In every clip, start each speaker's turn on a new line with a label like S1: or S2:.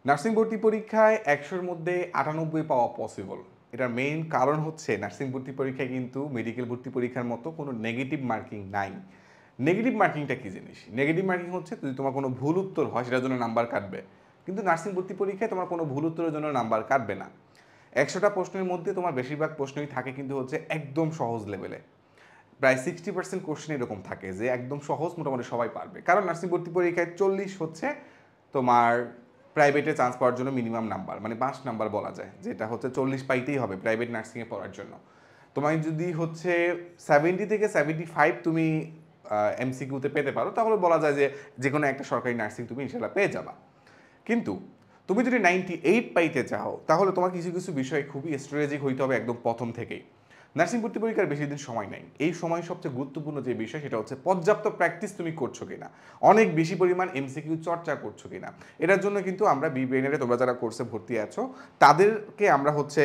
S1: Nursing ভর্তি পরীক্ষায় 100-র মধ্যে 98 পাওয়া পসিবল। এটার মেইন কারণ হচ্ছে নার্সিং ভর্তি পরীক্ষায় কিন্তু মেডিকেল ভর্তি পরীক্ষার মতো কোনো নেগেটিভ মার্কিং নাই। নেগেটিভ মার্কিংটা কী জিনিস? নেগেটিভ মার্কিং হচ্ছে যদি তোমার কোনো ভুল উত্তর হয় সেটার জন্য নাম্বার কাটবে, কিন্তু নার্সিং ভর্তি পরীক্ষায় তোমার কোনো ভুল উত্তরের জন্য নাম্বার কাটবে না। 100টা প্রশ্নের মধ্যে তোমার বেশিরভাগ প্রশ্নই থাকে কিন্তু হচ্ছে একদম সহজ লেভেলে। প্রায় 60% কোশ্চেন এরকম থাকে যে একদম সহজ, মোটামুটি সবাই পারবে। কারণ নার্সিং ভর্তি পরীক্ষায় 40 হচ্ছে তোমার প্রাইভেটে চান্স পাওয়ার জন্য মিনিমাম নাম্বার, মানে 5 নাম্বার বলা যায়, যেটা হচ্ছে 40 পাইতেই হবে প্রাইভেট নার্সিংয়ে পড়ার জন্য। তোমায় যদি হচ্ছে 70 থেকে 75 তুমি এমসিকিউতে পেতে পারো, তাহলে বলা যায় যে কোনো একটা সরকারি নার্সিং তুমি ইনশাল্লাহ পেয়ে যাবা। কিন্তু তুমি যদি 98 পাইতে চাও, তাহলে তোমার কিছু কিছু বিষয় খুবই স্ট্র্যাটেজিক হইতে হবে একদম প্রথম থেকেই। নার্সিং ভর্তি পরীক্ষার বেশি দিন সময় নাই। এই সময় সবচেয়ে গুরুত্বপূর্ণ যে বিষয় সেটা হচ্ছে পর্যাপ্ত প্র্যাকটিস তুমি করছো কিনা, অনেক বেশি পরিমাণ এমসিকিউ চর্চা করছো কিনা। এটার জন্য কিন্তু আমরা BeBrainer তোমরা যারা কোর্সে ভর্তি আছো তাদেরকে আমরা হচ্ছে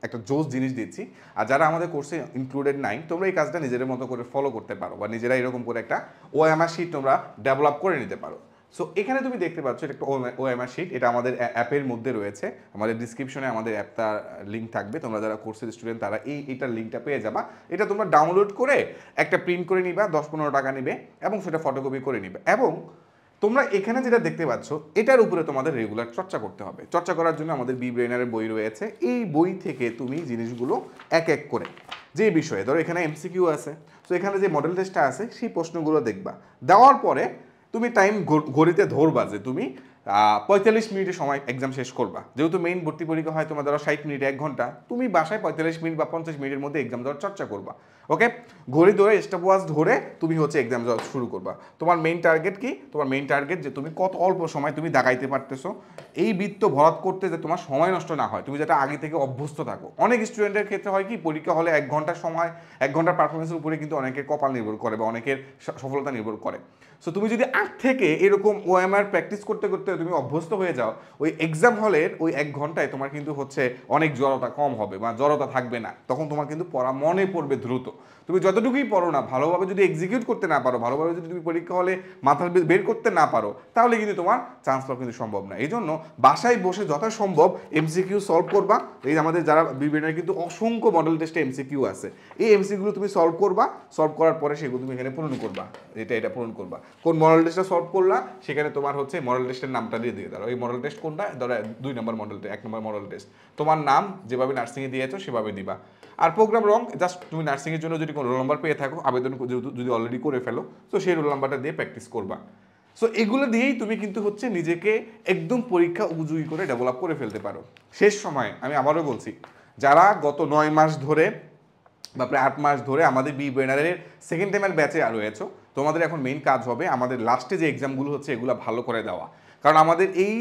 S1: একটা জোস জিনিস দিচ্ছি। আর যারা আমাদের কোর্সে ইনক্লুডেড নাই, তোমরা এই কাজটা নিজেদের মতো করে ফলো করতে পারো, বা নিজেরা এরকম করে একটা ওএমআর শিট তোমরা ডেভেলপ করে নিতে পারো। সো এখানে তুমি দেখতে পাচ্ছ এটা একটা ওএমআর শিট, এটা আমাদের অ্যাপের মধ্যে রয়েছে। আমাদের ডিসক্রিপশনে আমাদের অ্যাপটার লিঙ্ক থাকবে, তোমরা যারা কোর্সের স্টুডেন্ট তারা এইটার লিঙ্কটা পেয়ে যাবা। এটা তোমরা ডাউনলোড করে একটা প্রিন্ট করে নিবা, 10-15 টাকা নেবে, এবং সেটা ফটোকপি করে নিবে। এবং তোমরা এখানে যেটা দেখতে পাচ্ছ এটার উপরে তোমাদের রেগুলার চর্চা করতে হবে। চর্চা করার জন্য আমাদের BeBrainer'ের বই রয়েছে। এই বই থেকে তুমি জিনিসগুলো এক এক করে, যে বিষয়ে ধরো এখানে এমসিকিউ আছে, তো এখানে যে মডেল টেস্টটা আছে সেই প্রশ্নগুলো দেখবা। দেওয়ার পরে তুমি টাইম ঘড়িতে ধরবা যে তুমি 45 মিনিটের সময় এক্সাম শেষ করবা। যেহেতু মেইন ভর্তি পরীক্ষা হয় তোমার ধরো 60 মিনিট 1 ঘন্টা, তুমি বাসায় 45 মিনিট বা 50 মিনিটের মধ্যে এক্সাম দেওয়ার চর্চা করবা। ওকে, ঘড়ি ধরে স্টপ ওয়াচ ধরে তুমি হচ্ছে এক্সাম দেওয়া শুরু করবা। তোমার মেইন টার্গেট কি? তোমার মেইন টার্গেট যে তুমি কত অল্প সময় তুমি দাগাইতে পারতেছো, এই বৃত্ত ভরাট করতে যে তোমার সময় নষ্ট না হয়, তুমি যেটা আগে থেকে অভ্যস্ত থাকো। অনেক স্টুডেন্টের ক্ষেত্রে হয় কি, পরীক্ষা হলে 1 ঘন্টার সময়, 1 ঘন্টার পারফরমেন্সের উপরে কিন্তু অনেকের কপাল নির্ভর করে বা অনেকের সফলতা নির্ভর করে। সো তুমি যদি আগ থেকে এরকম ওএমআর প্র্যাকটিস করতে করতে তুমি অভ্যস্ত হয়ে যাও, ওই এক্সাম হলের ওই 1 ঘন্টায় তোমার কিন্তু হচ্ছে অনেক জড়তা কম হবে বা জড়তা থাকবে না। তখন তোমার কিন্তু পড়া মনে পড়বে দ্রুত। তুমি যতটুকুই পড়ো না, ভালোভাবে যদি এক্সিকিউট করতে না পারো, ভালোভাবে যদি তুমি পরীক্ষা হলে মাথা বের করতে না পারো, তাহলে কিন্তু তোমার চান্স পাওয়া কিন্তু সম্ভব না। এই জন্য বাসায় বসে যথাসম্ভব এমসিকিউ সলভ করবা। এই আমাদের যারা BeBrainer কিন্তু অসংখ্য মডেল টেস্টে এমসিকিউ আছে, এই এমসিকিউগুলো তুমি সলভ করবা। সলভ করার পরে সেগুলো তুমি এখানে পূরণ করবা, এটা পূরণ করবা। কোন মডেল টেস্টটা সলভ করলা সেখানে তোমার হচ্ছে মডেল টেস্টের নামটা দিয়ে দাও। এই মডেল টেস্ট কোনটা, ধরো 2 নম্বর মডেল, 1 নম্বর মডেল টেস্ট, তোমার নাম যেভাবে নার্সিংয়ে দিয়েছো সেভাবে দিবা। আর প্রোগ্রাম রং, জাস্ট তুমি নার্সিংয়ের জন্য যদি কোনো রোল নাম্বার পেয়ে থাকো, আবেদন যদি অলরেডি করে ফেলো, তো সেই রোল নাম্বারটা দিয়ে প্র্যাকটিস করবা। সো এগুলো দিয়েই তুমি কিন্তু হচ্ছে নিজেকে একদম পরীক্ষা উপযোগী করে ডেভেলপ করে ফেলতে পারো। শেষ সময় আমি আবারও বলছি, যারা গত 9 মাস ধরে বা প্রায় 8 মাস ধরে আমাদের BeBrainer'ের সেকেন্ড টাইমের ব্যাচে রয়েছে, তোমাদের এখন মেইন কাজ হবে আমাদের লাস্টে যে এক্সামগুলো হচ্ছে এগুলো ভালো করে দেওয়া। কারণ আমাদের এই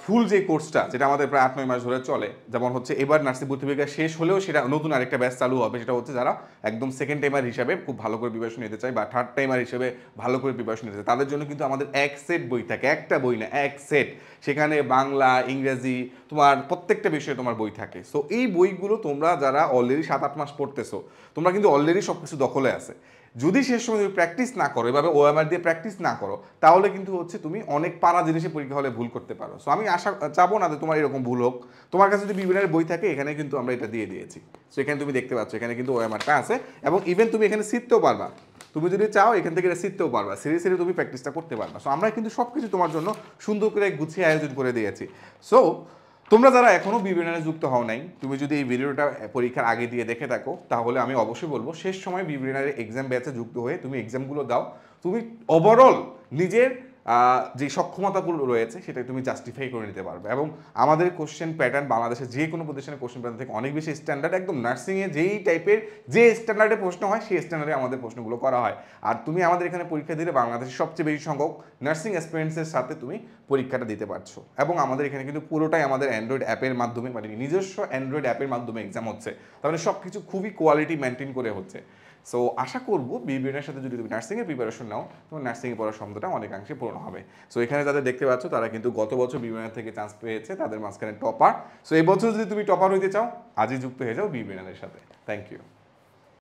S1: ফুল যে কোর্সটা, যেটা আমাদের প্রায় 8-9 মাস ধরে চলে, যেমন হচ্ছে এবার নার্সিং ভর্তি পরীক্ষা শেষ হলেও সেটা নতুন আরেকটা ব্যাচ চালু হবে, সেটা হচ্ছে যারা একদম সেকেন্ড টাইমার হিসাবে খুব ভালো করে প্রিপারেশন নিতে চায় বা থার্ড টাইমার হিসেবে ভালো করে প্রিপারেশন নিতে চায়, তাদের জন্য কিন্তু আমাদের 1 সেট বই থাকে, একটা বই না 1 সেট। সেখানে বাংলা, ইংরেজি, তোমার প্রত্যেকটা বিষয়ে তোমার বই থাকে। সো এই বইগুলো তোমরা যারা অলরেডি 7-8 মাস পড়তেছো, তোমরা কিন্তু অলরেডি সব কিছু দখলে আছে। যদি শেষ সময় তুমি প্র্যাকটিস না করো, এভাবে ওএমআর দিয়ে প্র্যাকটিস না করো, তাহলে কিন্তু হচ্ছে তুমি অনেক পারা জিনিসে পরীক্ষা হলে ভুল করতে পারো। সো আমি আশা চাবো না যে তোমার এরকম ভুল হোক। তোমার কাছে যদি BeBrainer'ের বই থাকে, এখানে কিন্তু আমরা এটা দিয়ে দিয়েছি। সো এখানে তুমি দেখতে পাচ্ছ এখানে কিন্তু ওএমআরটা আছে, এবং ইভেন তুমি এখানে শিখতেও পারবা। তুমি যদি চাও এখান থেকে শিখতেও পারবা, সিরিয়াসলি তুমি প্র্যাকটিসটা করতে পারবা। সো আমরা কিন্তু সব কিছু তোমার জন্য সুন্দর করে গুছিয়ে আয়োজন করে দিয়েছি। সো তোমরা যারা এখনও BeBrainer'ে যুক্ত হও নাই, তুমি যদি এই ভিডিওটা পরীক্ষার আগে দিয়ে দেখে থাকো, তাহলে আমি অবশ্যই বলবো শেষ সময় BeBrainer'ের এক্সাম ব্যাচে যুক্ত হয়ে তুমি এক্সামগুলো দাও। তুমি ওভারঅল নিজের যে সক্ষমতাগুলো রয়েছে সেটা তুমি জাস্টিফাই করে নিতে পারবে। এবং আমাদের কোশ্চেন প্যাটার্ন বাংলাদেশের যে কোনো প্রতিষ্ঠানের কোশ্চেন প্যাটার্ন থেকে অনেক বেশি স্ট্যান্ডার্ড, একদম নার্সিংয়ে যেই টাইপের যে স্ট্যান্ডার্ডে প্রশ্ন হয় সেই স্ট্যান্ডার্ডে আমাদের প্রশ্নগুলো করা হয়। আর তুমি আমাদের এখানে পরীক্ষা দিলে বাংলাদেশের সবচেয়ে বেশি সংখ্যক নার্সিং এক্সপিরিয়েন্সের সাথে তুমি পরীক্ষাটা দিতে পারছো। এবং আমাদের এখানে কিন্তু পুরোটাই আমাদের অ্যান্ড্রয়েড অ্যাপের মাধ্যমে, মানে নিজস্ব অ্যান্ড্রয়েড অ্যাপের মাধ্যমে এক্সাম হচ্ছে। তাহলে সব কিছু খুবই কোয়ালিটি মেনটেন করে হচ্ছে। সো আশা করবো BeBrainer'ের সাথে যদি তুমি নার্সিংয়ের প্রিপারেশন নাও, তোমার নার্সিংয়ে পড়ার সম্ভাবনাটা অনেকাংশে পূরণ হবে। সো এখানে যাদের দেখতে পাচ্ছ তারা কিন্তু গত বছর BeBrainer থেকে চান্স পেয়েছে, তাদের মাঝখানে টপার। সো এই বছর যদি তুমি টপার হইতে চাও, আজই যুক্ত হয়ে যাও BeBrainer'ের সাথে। Thank you.